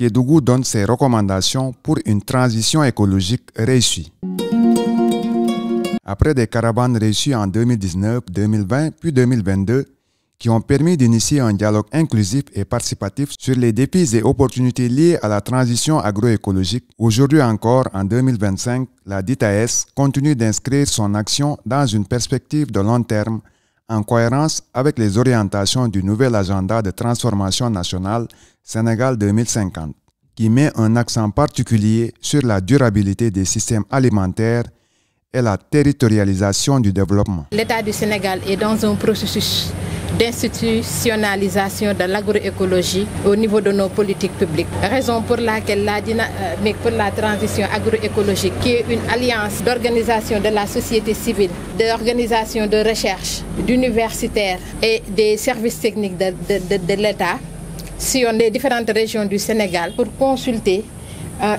Kédougou donne ses recommandations pour une transition écologique réussie. Après des caravanes réussies en 2019, 2020 puis 2022, qui ont permis d'initier un dialogue inclusif et participatif sur les défis et opportunités liés à la transition agroécologique. Aujourd'hui encore, en 2025, la DITAES continue d'inscrire son action dans une perspective de long terme en cohérence avec les orientations du nouvel agenda de transformation nationale Sénégal 2050, qui met un accent particulier sur la durabilité des systèmes alimentaires et la territorialisation du développement. L'État du Sénégal est dans un processus d'institutionnalisation de l'agroécologie au niveau de nos politiques publiques. Raison pour laquelle la dynamique pour la transition agroécologique, qui est une alliance d'organisations de la société civile, d'organisations de recherche, d'universitaires et des services techniques de l'État, sillonne les différentes régions du Sénégal pour consulter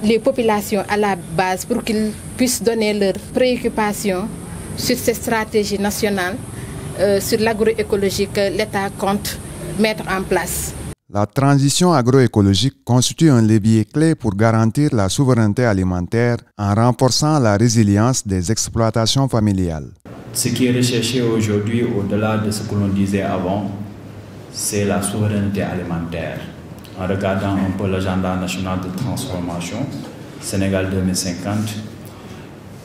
les populations à la base pour qu'ils puissent donner leurs préoccupations sur ces stratégies nationales sur l'agroécologie que l'État compte mettre en place. La transition agroécologique constitue un levier clé pour garantir la souveraineté alimentaire en renforçant la résilience des exploitations familiales. Ce qui est recherché aujourd'hui, au-delà de ce que l'on disait avant, c'est la souveraineté alimentaire. En regardant un peu l'agenda national de transformation, Sénégal 2050,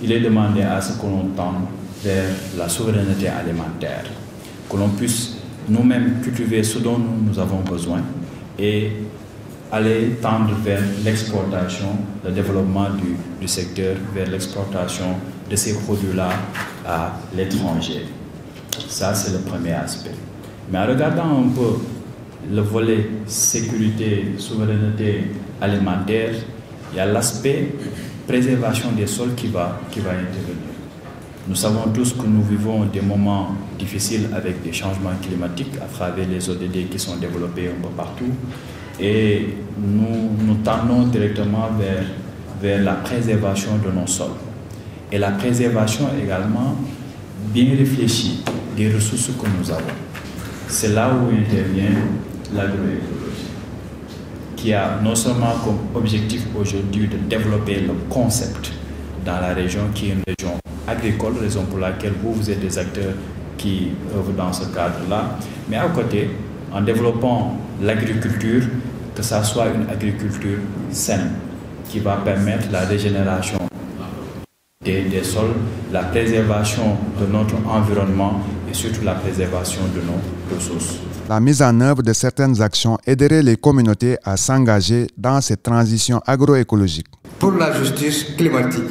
il est demandé à ce que l'on tende vers la souveraineté alimentaire, que l'on puisse nous-mêmes cultiver ce dont nous avons besoin et aller tendre vers l'exportation, le développement du secteur, vers l'exportation de ces produits-là à l'étranger. Ça, c'est le premier aspect. Mais en regardant un peu le volet sécurité, souveraineté alimentaire, il y a l'aspect préservation des sols qui va intervenir. Nous savons tous que nous vivons des moments difficiles avec des changements climatiques à travers les ODD qui sont développés un peu partout. Et nous tendons directement vers la préservation de nos sols. Et la préservation également bien réfléchie des ressources que nous avons. C'est là où intervient l'agroécologie, qui a non seulement comme objectif aujourd'hui de développer le concept dans la région qui est une région agricole, raison pour laquelle vous êtes des acteurs qui œuvrent dans ce cadre-là, mais à côté, en développant l'agriculture, que ça soit une agriculture saine, qui va permettre la régénération des sols, la préservation de notre environnement et surtout la préservation de nos ressources. La mise en œuvre de certaines actions aiderait les communautés à s'engager dans cette transition agroécologique. Pour la justice climatique,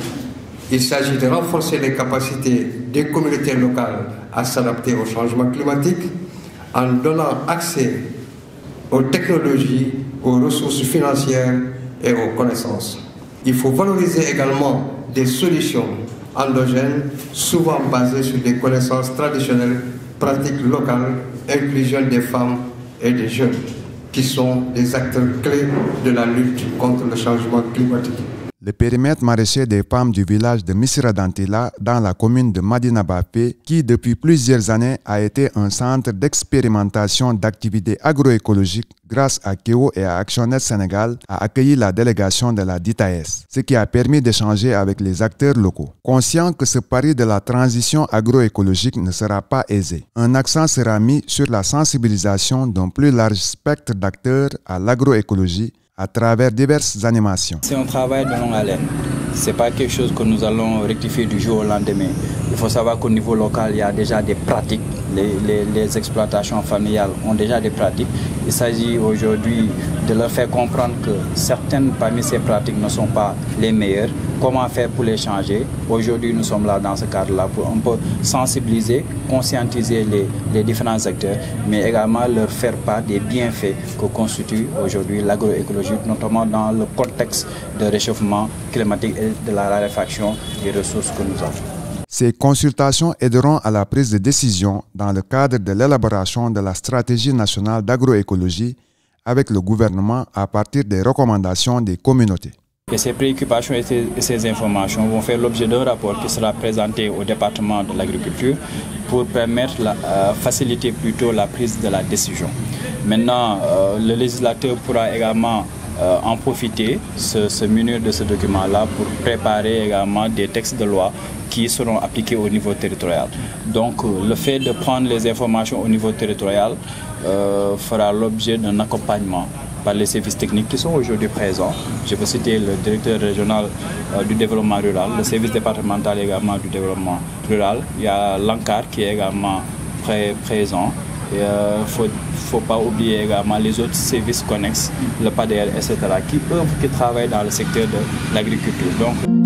il s'agit de renforcer les capacités des communautés locales à s'adapter au changement climatique en donnant accès aux technologies, aux ressources financières et aux connaissances. Il faut valoriser également des solutions endogènes, souvent basées sur des connaissances traditionnelles, pratiques locales, inclusion des femmes et des jeunes, qui sont des acteurs clés de la lutte contre le changement climatique. Le périmètre maraîcher des femmes du village de Missirah-Dantilla dans la commune de Madina Bapé, qui depuis plusieurs années a été un centre d'expérimentation d'activités agroécologiques grâce à KEO et à ActionNet Sénégal, a accueilli la délégation de la DITAES, ce qui a permis d'échanger avec les acteurs locaux. Conscient que ce pari de la transition agroécologique ne sera pas aisé, un accent sera mis sur la sensibilisation d'un plus large spectre d'acteurs à l'agroécologie à travers diverses animations. C'est un travail de longue haleine. Ce n'est pas quelque chose que nous allons rectifier du jour au lendemain. Il faut savoir qu'au niveau local, il y a déjà des pratiques. Les exploitations familiales ont déjà des pratiques. Il s'agit aujourd'hui de leur faire comprendre que certaines parmi ces pratiques ne sont pas les meilleures. Comment faire pour les changer? Aujourd'hui, nous sommes là dans ce cadre-là pour un peu sensibiliser, conscientiser les différents acteurs, mais également leur faire part des bienfaits que constitue aujourd'hui l'agroécologie, notamment dans le contexte de réchauffement climatique et de la raréfaction des ressources que nous avons. Ces consultations aideront à la prise de décision dans le cadre de l'élaboration de la stratégie nationale d'agroécologie avec le gouvernement à partir des recommandations des communautés. Et ces préoccupations et ces informations vont faire l'objet d'un rapport qui sera présenté au département de l'agriculture pour permettre faciliter plutôt la prise de la décision. Maintenant, le législateur pourra également en profiter, se munir de ce document-là pour préparer également des textes de loi qui seront appliqués au niveau territorial. Donc le fait de prendre les informations au niveau territorial fera l'objet d'un accompagnement par les services techniques qui sont aujourd'hui présents. Je peux citer le directeur régional du développement rural, le service départemental également du développement rural. Il y a l'ANCAR qui est également présent. Il ne faut pas oublier également les autres services connexes, le PADER, etc., qui travaillent dans le secteur de l'agriculture. Donc,